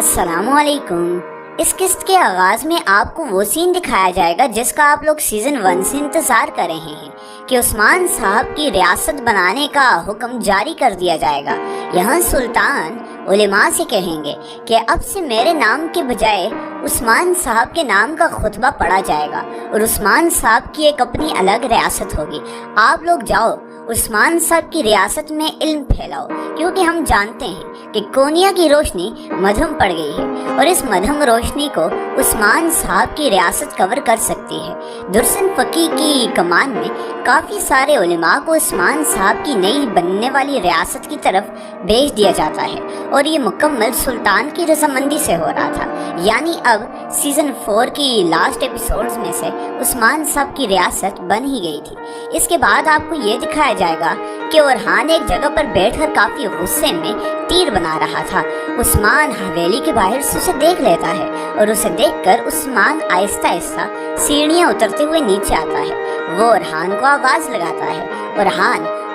अस्सलाम वालेकुम। इस किस्त के आगाज़ में आपको वो सीन दिखाया जाएगा जिसका आप लोग सीज़न 1 से इंतज़ार कर रहे हैं कि उस्मान साहब की रियासत बनाने का हुक्म जारी कर दिया जाएगा। यहाँ सुल्तान उलेमा से कहेंगे कि अब से मेरे नाम के बजाय उस्मान साहब के नाम का खुतबा पढ़ा जाएगा और उस्मान साहब की एक अपनी अलग रियासत होगी। आप लोग जाओ उस्मान साहब की रियासत में इल्म फैलाओ, क्योंकि हम जानते हैं कि कोनिया की रोशनी मध्यम पड़ गई है और इस मध्यम रोशनी को उस्मान साहब की रियासत कवर कर सकती है। दुर्सन फ़कीह की कमान में काफ़ी सारे उलेमा को उस्मान साहब की नई बनने वाली रियासत की तरफ भेज दिया जाता है और ये मुकम्मल सुल्तान की रजामंदी से हो रहा था। यानी अब सीज़न 4 की लास्ट एपिसोड्स में से उस्मान साहब की रियासत बन ही गई थी। इसके बाद आपको ये दिखाया जाएगा कि ओरहान एक जगह पर बैठकर काफी गुस्से में तीर बना रहा था। उस्मान हवेली के बाहर से उसे देख लेता है और उसे देखकर उस्मान आहिस्ता आहिस्ता सीढ़ियां उतरते हुए नीचे आता है। वो ओरहान को आवाज लगाता है।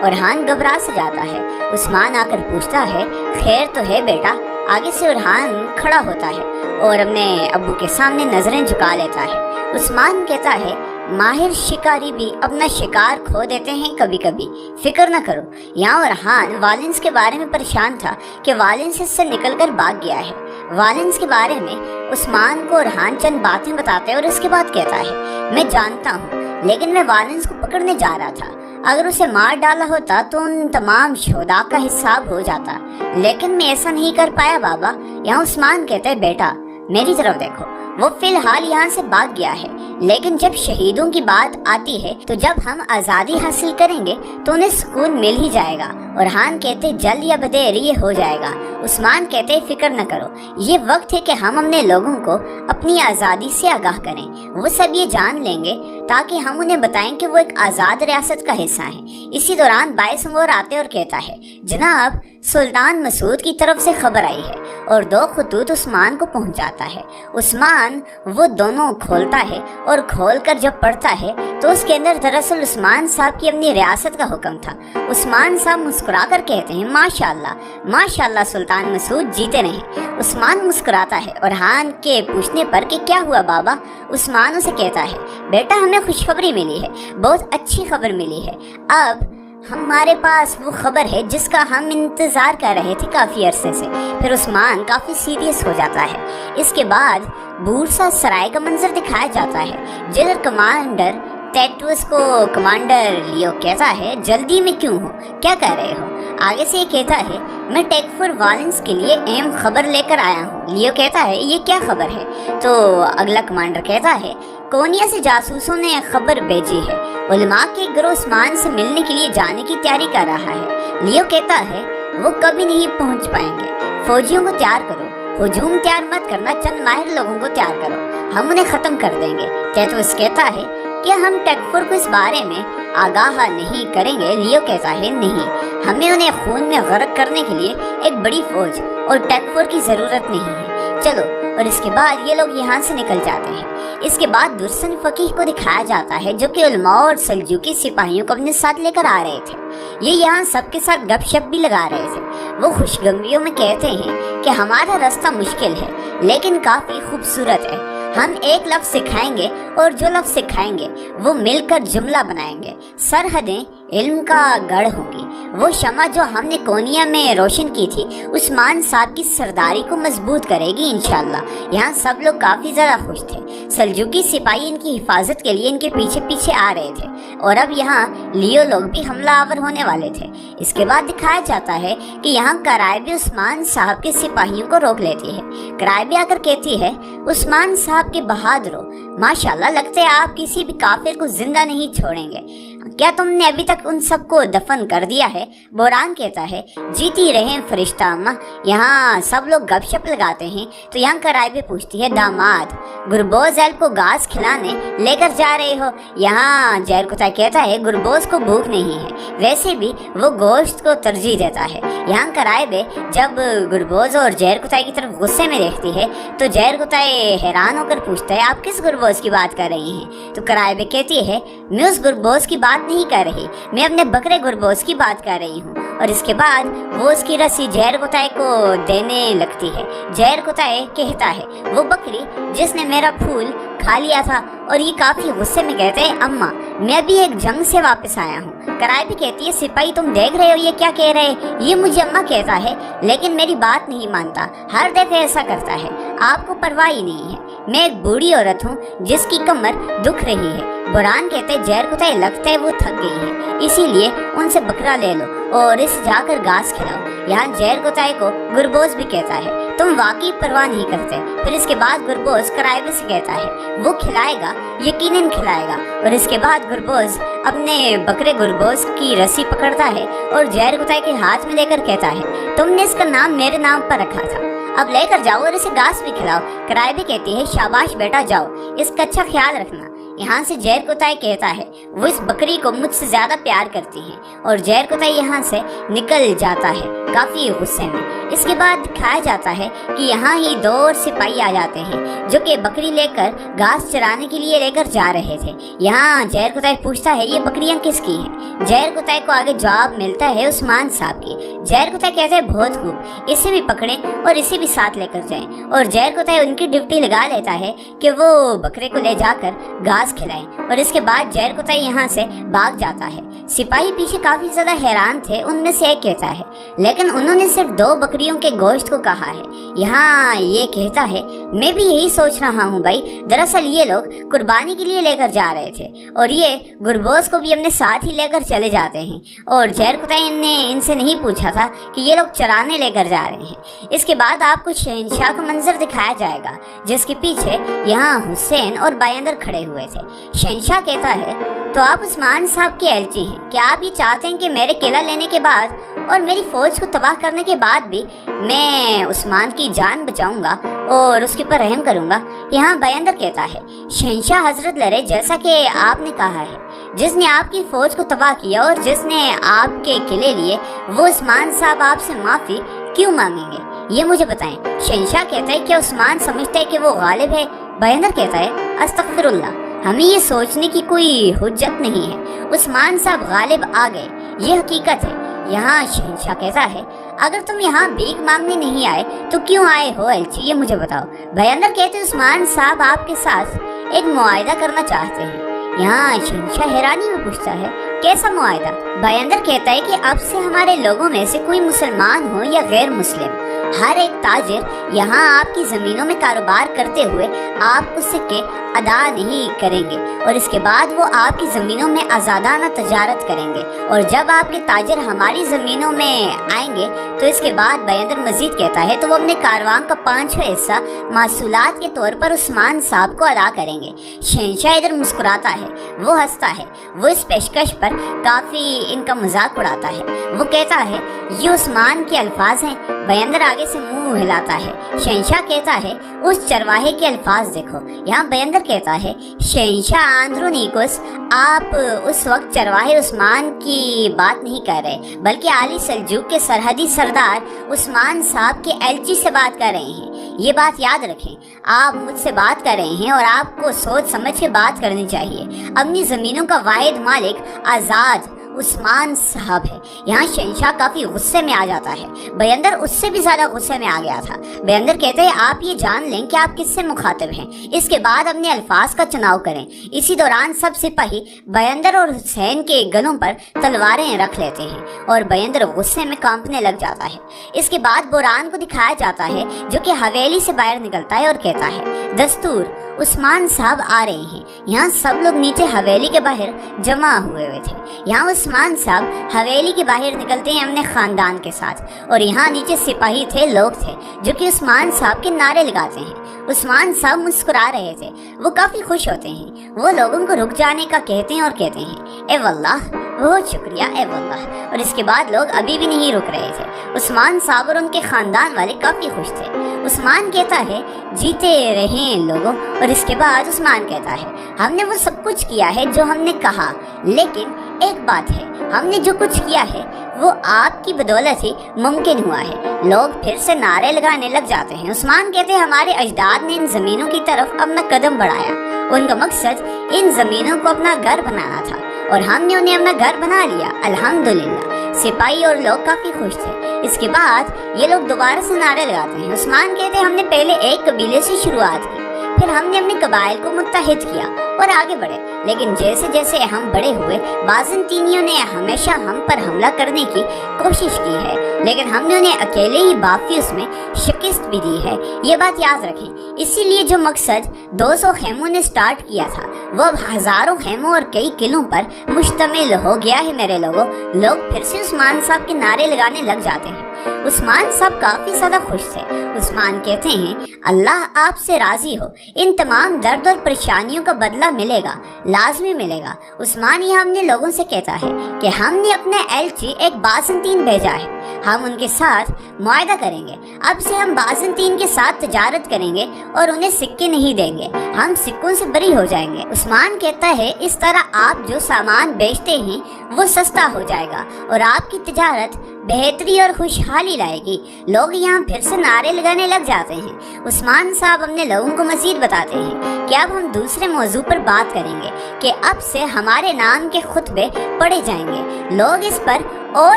ओरहान घबरा से जाता है। उस्मान आकर पूछता है, खैर तो है बेटा? आगे से ओरहान खड़ा होता है और अपने अब्बू के सामने नजरें झुका लेता है। उस्मान कहता है, माहिर शिकारी भी अपना शिकार खो देते हैं कभी कभी, फिक्र न करो। यहाँ ओरहान वालिंस के बारे में परेशान था कि वालिंस इससे निकलकर भाग गया है। वालिंस के बारे में उस्मान को ओरहान चंद बातें बताते और इसके बाद कहता है, मैं जानता हूँ, लेकिन मैं वालिंस को पकड़ने जा रहा था। अगर उसे मार डाला होता तो उन तमाम शोदा का हिसाब हो जाता, लेकिन मैं ऐसा नहीं कर पाया बाबा। यहाँ उस्मान कहते हैं, बेटा मेरी तरफ देखो, वो फिलहाल यहाँ से भाग गया है, लेकिन जब शहीदों की बात आती है तो जब हम आज़ादी हासिल करेंगे तो उन्हें सुकून मिल ही जाएगा। ओरहान कहते, जल्द या बदेर ये हो जाएगा। उस्मान कहते, फिक्र न करो, ये वक्त है कि हम अपने लोगों को अपनी आज़ादी से आगाह करें। वो सब ये जान लेंगे ताकि हम उन्हें बताएं कि वो एक आज़ाद रियासत का हिस्सा है। इसी दौरान बायसमोर आते और कहता है, जनाब सुल्तान मसूद की तरफ से खबर आई है, और 2 खतूत उस्मान को पहुंचाता है। उस्मान वो दोनों खोलता है और खोलकर जब पढ़ता है तो उसके अंदर दरअसल उस्मान साहब की अपनी रियासत का हुक्म था। उस्मान साहब मुस्कुराकर कहते हैं, माशाल्लाह माशाल्लाह सुल्तान मसूद जीते रहे। उस्मान मुस्कुराता है। ओरहान के पूछने पर कि क्या हुआ बाबा, उस्मान उसे कहता है, बेटा हमें खुशखबरी मिली है, बहुत अच्छी खबर मिली है। अब हमारे पास वो खबर है जिसका हम इंतज़ार कर रहे थे काफ़ी अरसे से। फिर उस्मान काफ़ी सीरियस हो जाता है। इसके बाद बूरसा सराय का मंजर दिखाया जाता है, जिधर कमांडर टेटुस को कमांडर लियो कहता है, जल्दी में क्यों हो, क्या कर रहे हो? आगे से ये कहता है, मैं टेकफुर वालिंस के लिए अहम खबर लेकर आया हूँ। लियो कहता है, ये क्या खबर है? तो अगला कमांडर कहता है, कोनिया से जासूसों ने खबर भेजी है, उलमा के गिरोह उस्मान से मिलने के लिए जाने की तैयारी कर रहा है। लियो कहता है, वो कभी नहीं पहुंच पाएंगे, फौजियों को तैयार करो। हुजूम तैयार मत करना, चंद माहिर लोगों को तैयार करो, हम उन्हें ख़त्म कर देंगे। टेटुस कहता है कि हम टेकफुर को इस बारे में आगाह नहीं करेंगे। लियो कहता है, नहीं, हमें उन्हें खून में गर्क करने के लिए एक बड़ी फौज और टेकफुर की ज़रूरत नहीं है, चलो। और इसके बाद ये लोग यहाँ से निकल जाते हैं। इसके बाद दुर्सन फ़कीह को दिखाया जाता है, जो कि उलमा और सल्जूकी सिपाहियों को अपने साथ लेकर आ रहे थे। ये यहाँ सबके साथ गपशप भी लगा रहे थे। वो खुशगमियों में कहते हैं कि हमारा रास्ता मुश्किल है लेकिन काफ़ी खूबसूरत है। हम एक लफ्ज़ सिखाएंगे और जो लफ्ज़ सिखाएंगे वो मिलकर जुमला बनाएंगे। सरहदें इल्म का गढ़ होंगी। वो शमा जो हमने कोनिया में रोशन की थी उस्मान साहब की सरदारी को मजबूत करेगी इंशाल्लाह। यहाँ सब लोग काफ़ी ज़्यादा खुश थे। सल्जूकी सिपाही इनकी हिफाजत के लिए इनके पीछे पीछे आ रहे थे और अब यहाँ लियो लोग भी हमला आवर होने वाले थे। इसके बाद दिखाया जाता है कि यहाँ कराइबे उस्मान साहब के सिपाहियों को रोक लेती है। कराइबे आकर कहती है, उस्मान साहब के बहादुरों, माशाल्लाह लगता है आप किसी भी काफिर को जिंदा नहीं छोड़ेंगे। क्या तुमने अभी तक उन सबको दफन कर दिया है? बोरान कहता है, जीती रहे फरिश्ता अम्मा। यहाँ सब लोग गपशप लगाते हैं तो यहाँ कराइबे पूछती है, दामाद गुरबोज एल को घास खिलाने लेकर जा रहे हो? यहाँ जैरकुता कहता है, गुरबोज को भूख नहीं है, वैसे भी वो गोश्त को तरजीह देता है। यहाँ कराइबे जब गुरबोज और जैरकुता की तरफ गुस्से में देखती है तो जैरकुता हैरान होकर पूछता है, आप किस गुरबोज की बात कर रही हैं? तो कराइबे कहती है, मैं उस गुरबोज की بات نہیں کر رہی، میں اپنے بکرے گربوز کی بات کر رہی ہوں۔ اور اس کے بعد وہ اس کی رسی جہر کتائے کو دینے لگتی ہے۔ جہر کتائے کہتا ہے وہ بکری جس نے میرا پھول کھا لیا تھا، اور یہ کافی غصے میں کہتے ہیں اماں میں ابھی ایک جنگ سے واپس آیا ہوں۔ کرائبی کہتی ہے سپاہی تم دیکھ رہے ہو یہ کیا کہہ رہے، یہ مجھے اماں کہتا ہے لیکن میری بات نہیں مانتا، ہر دفعہ ایسا کرتا ہے، آپ کو پرواہ ہی نہیں ہے، میں ایک بوڑھی عورت ہوں جس کی کمر دکھ رہی ہے۔ بوران کہتے جہر کتائے لگتا ہے وہ تھک گئی ہے، اسی لیے ان سے بکرا لے لو اور اسے جا کر گھاس کھلاؤ۔ یہاں جہر کتائے کو گربوز بھی کہتا ہے تم واقعی پرواہ نہیں کرتے۔ پھر اس کے بعد گربوز کرائبی سے کہتا ہے وہ کھلائے گا، یقیناً کھلائے گا۔ اور اس کے بعد گربوز اپنے بکرے گربوز کی رسی پکڑتا ہے اور جہر کتائے کے ہاتھ میں لے کر کہتا ہے تم نے اس کا نام میرے نام پر رکھا تھا، اب لے کر جاؤ اور اسے گھاس بھی کھلاؤ۔ کرائبی کہتی ہے شاباش بیٹا جاؤ، اس کا اچھا خیال رکھنا۔ یہاں سے جہر کتائے کہتا ہے وہ اس بکری کو مجھ سے زیادہ پیار کرتی ہے، اور جہر کتائے یہاں سے نکل جاتا ہے کافی غصے میں۔ اس کے بعد دکھایا جاتا ہے کہ یہاں ہی 2 اور سپاہی آ جاتے ہیں جو کہ بکری لے کر گھاس چرانے کے لیے لے کر جا رہے تھے۔ یہاں جہر کتائے پوچھتا ہے یہ بکریاں کس کی ہیں؟ جہر کتائے کو آگے جواب ملتا ہے عثمان صاحب کی۔ جہر کتائے کہتے ہیں بہت خوب، اسے بھی پکڑیں اور اسے بھی ساتھ لے کر جائیں۔ اور جہر کتائے ان کی ڈیوٹی لگا لیتا ہے کہ وہ بکرے کو لے جا کر گھاس کھلائیں، اور اس کے بعد جہر کتائے یہاں سے بھاگ جاتا ہے۔ سپاہی پیچھے کافی زیادہ حیران تھے، ان میں سے ایک کہتا ہے لیکن انہوں نے صرف 2 بکریوں کے گوشت کو کہا ہے۔ یہاں یہ کہتا ہے میں بھی یہی سوچ رہا ہوں بھائی، دراصل یہ لوگ قربانی کے لیے لے کر جا رہے تھے اور یہ گربوز کو بھی اپنے ساتھ ہی لے کر چلے جاتے ہیں، اور جہر کتائے نے ان سے نہیں پوچھا تھا کہ یہ لوگ چرانے لے کر جا رہے ہیں۔ اس کے بعد آپ کو شہنشاہ کا منظر دکھایا جائے گا جس کے پیچھے یہاں حسین اور بایندر کھڑے ہوئے تھے۔ شہنشاہ کہتا ہے تو آپ عثمان صاحب کے ایلچی ہیں، کیا آپ یہ چاہتے ہیں کہ میرے قلعہ لینے کے بعد اور میری فوج کو تباہ کرنے کے بعد بھی میں عثمان کی جان بچاؤں گا اور اس کے پر رحم کروں گا؟ یہاں بایندر کہتا ہے شہنشاہ حضرت لڑے جیسا کہ آپ نے کہا ہے، جس نے آپ کی فوج کو تباہ کیا اور جس نے آپ کے قلعے لیے وہ عثمان صاحب آپ سے معافی کیوں مانگیں گے یہ مجھے بتائیں۔ شہنشاہ کہتا ہے کہ عثمان سمجھتا ہے کہ وہ غالب ہے۔ بایندر کہتا ہے استغفر اللہ، ہمیں یہ سوچنے کی کوئی حجت نہیں ہے، عثمان صاحب غالب آ گئے، یہ حقیقت ہے۔ یہاں شہنشاہ کہتا ہے اگر تم یہاں بھیک مانگنے نہیں آئے تو کیوں آئے ہو ایلچی، یہ مجھے بتاؤ۔ بایندر کہتے عثمان صاحب آپ کے ساتھ ایک معاہدہ کرنا چاہتے ہیں۔ یہاں شہنشاہ حیرانی میں پوچھتا ہے کیسا معاہدہ؟ بایندر کہتا ہے کہ اب سے ہمارے لوگوں میں سے کوئی مسلمان ہو یا غیر مسلم، ہر ایک تاجر یہاں آپ کی زمینوں میں کاروبار کرتے ہوئے آپ کو سکے ادا نہیں کریں گے، اور اس کے بعد وہ آپ کی زمینوں میں آزادانہ تجارت کریں گے، اور جب آپ کے تاجر ہماری زمینوں میں آئیں گے تو اس کے بعد بایندر مزید کہتا ہے تو وہ اپنے کاروان کا 5واں حصہ محصولات کے طور پر عثمان صاحب کو ادا کریں گے۔ شہنشاہ ادھر مسکراتا ہے، وہ ہنستا ہے، وہ اس پیشکش پر کافی ان کا مذاق اڑاتا ہے۔ وہ کہتا ہے یہ عثمان کے الفاظ ہیں۔ بایندر آگے سے منہ ہلاتا ہے۔ شہنشاہ کہتا ہے اس چرواہے کے الفاظ دیکھو۔ یہاں بایندر کہتا ہے شہنشاہ آندرونیکوس، آپ اس وقت چرواہے عثمان کی بات نہیں کر رہے بلکہ عالی سلجوق کے سرحدی سردار عثمان صاحب کے ایلچی سے بات کر رہے ہیں۔ یہ بات یاد رکھیں، آپ مجھ سے بات کر رہے ہیں اور آپ کو سوچ سمجھ کے بات کرنی چاہیے۔ اپنی زمینوں کا واحد مالک آزاد عثمان صاحب ہے۔ یہاں شہنشاہ کافی غصے میں آ جاتا ہے۔ بایندر اس سے بھی زیادہ غصے میں آ گیا تھا۔ بایندر کہتے ہیں آپ یہ جان لیں کہ آپ کس سے مخاطب ہیں، اس کے بعد اپنے الفاظ کا چناؤ کریں۔ اسی دوران سب سپاہی بایندر اور حسین کے گلوں پر تلواریں رکھ لیتے ہیں اور بایندر غصے میں کانپنے لگ جاتا ہے۔ اس کے بعد بوران کو دکھایا جاتا ہے جو کہ حویلی سے باہر نکلتا ہے اور کہتا ہے دستور عثمان صاحب آ رہے ہیں۔ یہاں سب لوگ نیچے حویلی کے باہر جمع ہوئے تھے۔ یہاں عثمان صاحب حویلی کے باہر نکلتے ہیں اپنے خاندان کے ساتھ، اور یہاں نیچے سپاہی تھے، لوگ تھے جو کہ عثمان صاحب کے نعرے لگاتے ہیں۔ عثمان صاحب مسکرا رہے تھے، وہ کافی خوش ہوتے ہیں، وہ لوگوں کو رک جانے کا کہتے ہیں اور کہتے ہیں اے واللہ، بہت شکریہ اے واللہ، اور اس کے بعد لوگ ابھی بھی نہیں رک رہے تھے۔ عثمان صاحب اور ان کے خاندان والے کافی خوش تھے۔ عثمان کہتا ہے جیتے رہیں لوگوں، اور اس کے بعد عثمان کہتا ہے ہم نے وہ سب کچھ کیا ہے جو ہم نے کہا، لیکن ایک بات ہے، ہم نے جو کچھ کیا ہے وہ آپ کی بدولت ہی ممکن ہوا ہے۔ لوگ پھر سے نعرے لگانے لگ جاتے ہیں۔ عثمان کہتے ہیں ہمارے اجداد نے ان زمینوں کی طرف اپنا قدم بڑھایا، ان کا مقصد ان زمینوں کو اپنا گھر بنانا تھا، और हमने उन्हें अपना घर बना लिया। अल्हम्दुलिल्लाह। सिपाही और लोग काफी खुश थे। इसके बाद ये लोग दोबारा से नारे लगाते हैं। उस्मान कहते हैं हमने पहले एक कबीले से शुरुआत की, फिर हमने अपने कबाइल को मुत्तहिद किया और आगे बढ़े, लेकिन जैसे जैसे हम बड़े हुए बाज़ंतीनियों ने हमेशा हम पर हमला करने की कोशिश की है, लेकिन हमने उन्हें अकेले ही बाकी उसमें शिकस्त भी दी है। ये बात याद रखें। इसीलिए जो मकसद 200 खेमों ने स्टार्ट किया था वो अब हज़ारों खेमों और कई किलों पर मुश्तमिल हो गया है। मेरे लोगों, लोग फिर से उस्मान साहब के नारे लगाने लग जाते हैं। उस्मान साहब काफी ज्यादा खुश थे। उस्मान कहते हैं अल्लाह आपसे राजी हो, इन तमाम दर्द और परेशानियों का बदला मिलेगा, लाजमी मिलेगा। उस्मान ये हमने लोगों से कहता है कि हमने अपने एलची एक बाज़ंतीन भेजा है, हम उनके साथ मुआहदा करेंगे। अब से हम बाज़ंतीन के साथ तजारत करेंगे और उन्हें सिक्के नहीं देंगे, हम सिक्कों से बरी हो जाएंगे। उस्मान कहता है इस तरह आप जो सामान बेचते हैं वो सस्ता हो जाएगा और आपकी तजारत बेहतरी और खुशहाली लाएगी। लोग यहाँ फिर से नारे लगाने लग जाते हैं। उस्मान साहब अपने लोगों को मजीद बताते हैं कि अब हम दूसरे मौजू पर बात करेंगे कि अब से हमारे नाम के खुतबे पढ़े जाएंगे। लोग इस पर और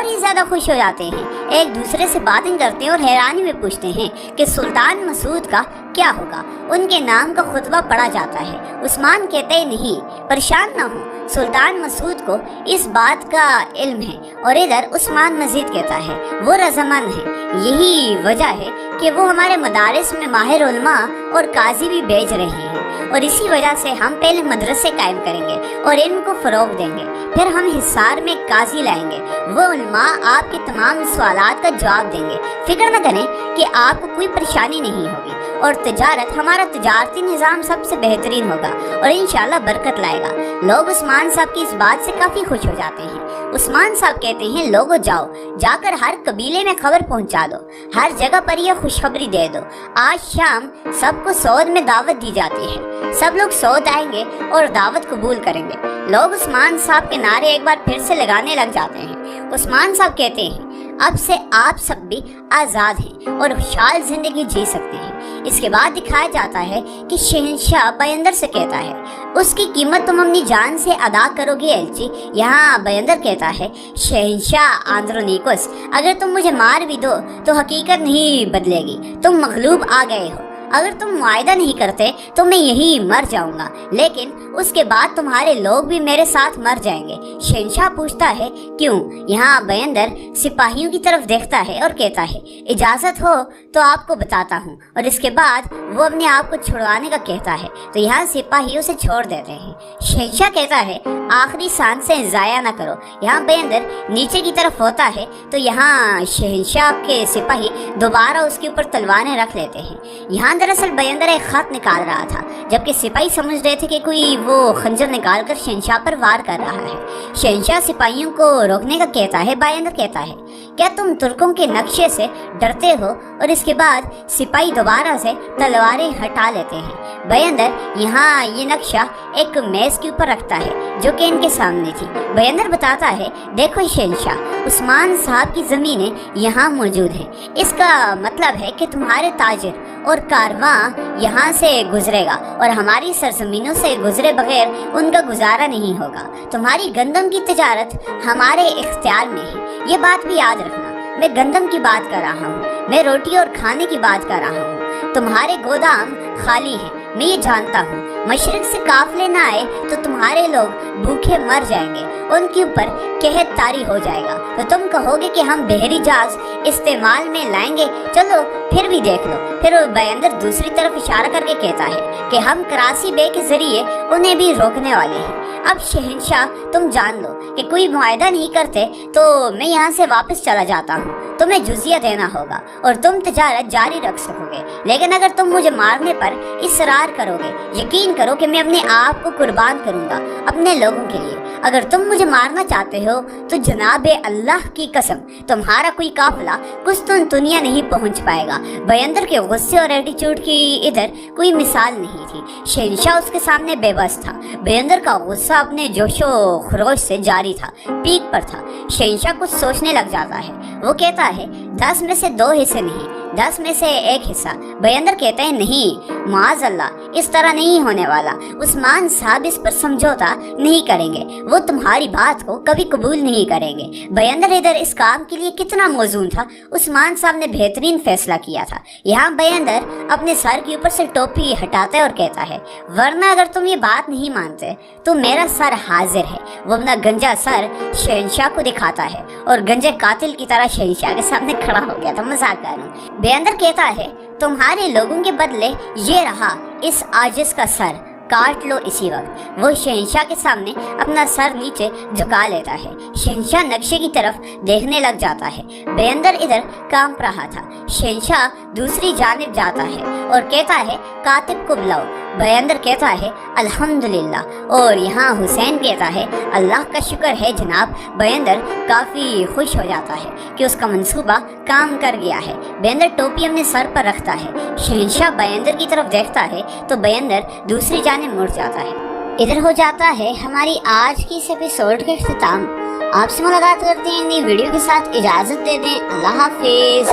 ही ज्यादा खुश हो जाते हैं, एक दूसरे से बातें करते हैं और हैरानी में पूछते हैं कि सुल्तान मसूद का क्या होगा। उनके नाम का खुतबा पढ़ा जाता है। उस्मान कहते हैं नहीं, परेशान ना हो, सुल्तान मसूद को इस बात का इल्म है। और इधर उस्मान मजीद कहता है वो रज़ामंद है, यही वजह है कि वो हमारे मदारिस में माहिर उलमा और काजी भी भेज रहे हैं और इसी वजह से हम पहले मदरसे कायम करेंगे और इनको फ़रोग देंगे, फिर हम हिसार में काजी लाएंगे। वो उलमा आपके तमाम सवालात का जवाब देंगे। फिक्र न करें कि आपको कोई परेशानी नहीं होगी और तजारत, हमारा तजारती निज़ाम सबसे बेहतरीन होगा और इंशाअल्लाह बरकत लाएगा। लोग उस्मान साहब की इस बात से काफ़ी खुश हो जाते हैं। उस्मान साहब कहते हैं लोगों जाओ, जाकर हर कबीले में खबर पहुंचा दो, हर जगह पर यह खुशखबरी दे दो। आज शाम सबको सौद में दावत दी जाती है, सब लोग सौद आएंगे और दावत कबूल करेंगे। लोग उस्मान साहब के नारे एक बार फिर से लगाने लग जाते हैं। उस्मान साहब कहते हैं अब से आप सब भी आज़ाद हैं और खुशहाल जिंदगी जी सकते हैं। इसके बाद दिखाया जाता है कि शहंशाह बयंदर से कहता है उसकी कीमत तुम अपनी जान से अदा करोगे एलची। यहाँ बयंदर कहता है शहंशाह आंद्रोनिकोस, अगर तुम मुझे मार भी दो तो हकीकत नहीं बदलेगी, तुम मगलूब आ गए हो। अगर तुम मुआयदा नहीं करते तो मैं यहीं मर जाऊंगा, लेकिन उसके बाद तुम्हारे लोग भी मेरे साथ मर जाएंगे। शहंशाह पूछता है क्यों? यहाँ बयंदर सिपाहियों की तरफ देखता है और कहता है इजाजत हो तो आपको बताता हूँ। और इसके बाद वो अपने आप को छुड़वाने का कहता है तो यहाँ सिपाहियों से छोड़ देते हैं। शहंशाह कहता है आखिरी सांसें जाया ना करो। यहाँ बयंदर नीचे की तरफ होता है तो यहाँ शहंशाह के सिपाही दोबारा उसके ऊपर तलवारें रख लेते हैं। यहाँ दरअसल बयंदर एक खत निकाल रहा था, जबकि सिपाही समझ रहे थे कि कोई वो खंजर निकालकर शहंशाह पर वार कर रहा है। शहंशाह सिपाहियों को रोकने का कहता है। बयंदर कहता है क्या तुम तुर्कों के नक्शे से डरते हो? और इसके बाद सिपाही दोबारा से तलवारें हटा लेते हैं। बयंदर यहाँ ये नक्शा एक मेज के ऊपर रखता है जो कि इनके सामने थी। बयंदर बताता है देखो शहंशाह, उस्मान साहब की ज़मीनें यहाँ मौजूद हैं। इसका मतलब है कि तुम्हारे ताजिर और कारवां यहाँ से गुजरेगा और हमारी सरजमीनों से गुजरे बगैर उनका गुजारा नहीं होगा। तुम्हारी गंदम की तजारत हमारे इख्तियार में है। ये बात भी याद रखना, मैं गंदम की बात कर रहा हूँ, मैं रोटी और खाने की बात कर रहा हूँ। तुम्हारे गोदाम खाली हैं, मैं ये जानता हूँ। मशरिक से काफले ना आए तो तुम्हारे लोग भूखे मर जाएंगे, उनके ऊपर कहत तारी हो जाएगा तो तुम कहोगे कि हम बहरी जहाज इस्तेमाल में लाएंगे। चलो फिर भी देख लो। फिर बयंदर दूसरी तरफ इशारा करके कहता है कि हम कराची बे के जरिए उन्हें भी रोकने वाले हैं। अब शहंशाह तुम जान लो कि कोई मुआयदा नहीं करते तो मैं यहाँ से वापस चला जाता हूँ, तुम्हें जुजिया देना होगा और तुम तजारत जारी रख सकोगे। लेकिन अगर तुम मुझे मारने पर इसरार करोगे, यकीन करो कि मैं अपने आप को कुर्बान करूंगा अपने लोगों के लिए। अगर तुम मुझे मारना चाहते हो तो जनाबे अल्लाह की कसम तुम्हारा कोई काफिला कुस्तुन दुनिया नहीं पहुंच पाएगा। बयंदर के गुस्से और एटीट्यूड की इधर कोई मिसाल नहीं थी। शहंशाह उसके सामने बेबस था। बयंदर का गुस्सा अपने जोशो खरोश से जारी था, पीक पर था। शहंशाह कुछ सोचने लग जाता है। वो कहता है 10 में से 2 हिस्से नहीं, 10 में से 1 हिस्सा। बयंदर कहते हैं नहीं माज़ अल्लाह, इस तरह नहीं होने वाला। उस्मान साहब इस पर समझौता नहीं करेंगे, वो तुम्हारी बात को कभी कबूल नहीं करेंगे। भयंदर इधर इस काम के लिए कितना मौजूद था। उस्मान साहब ने बेहतरीन फैसला किया था। यहाँ भयंदर अपने सर के ऊपर से टोपी हटाता है और कहता है, वरना अगर तुम ये बात नहीं मानते तो मेरा सर हाजिर है। वो अपना गंजा सर शहंशाह को दिखाता है और गंजे कातिल की तरह शहंशाह के सामने खड़ा हो गया था। मजाक कर रहा हूँ। भयंदर कहता है, तुम्हारे लोगों के बदले ये रहा इस आजिज का सर, काट लो इसी वक्त। वो शहंशाह के सामने अपना सर नीचे झुका लेता है। शहंशाह नक्शे की तरफ देखने लग जाता है। भयंदर इधर कांप रहा था। शहंशाह दूसरी जानिब जाता है और कहता है, कातिब को बुलाओ। भयंदर कहता है, अल्हम्दुलिल्लाह। और यहाँ हुसैन कहता है, अल्लाह का शुक्र है जनाब। भयंदर काफ़ी खुश हो जाता है कि उसका मंसूबा काम कर गया है। भयंदर टोपी अपने सर पर रखता है। शहंशाह भयंदर की तरफ देखता है तो भयंदर दूसरी जानिब मुड़ जाता है। इधर हो जाता है हमारी आज की इस एपिसोड का इख्तिताम। आपसे मुलाकात करते हैं नई वीडियो के साथ। इजाज़त दे दें। अल्लाह हाफिज़।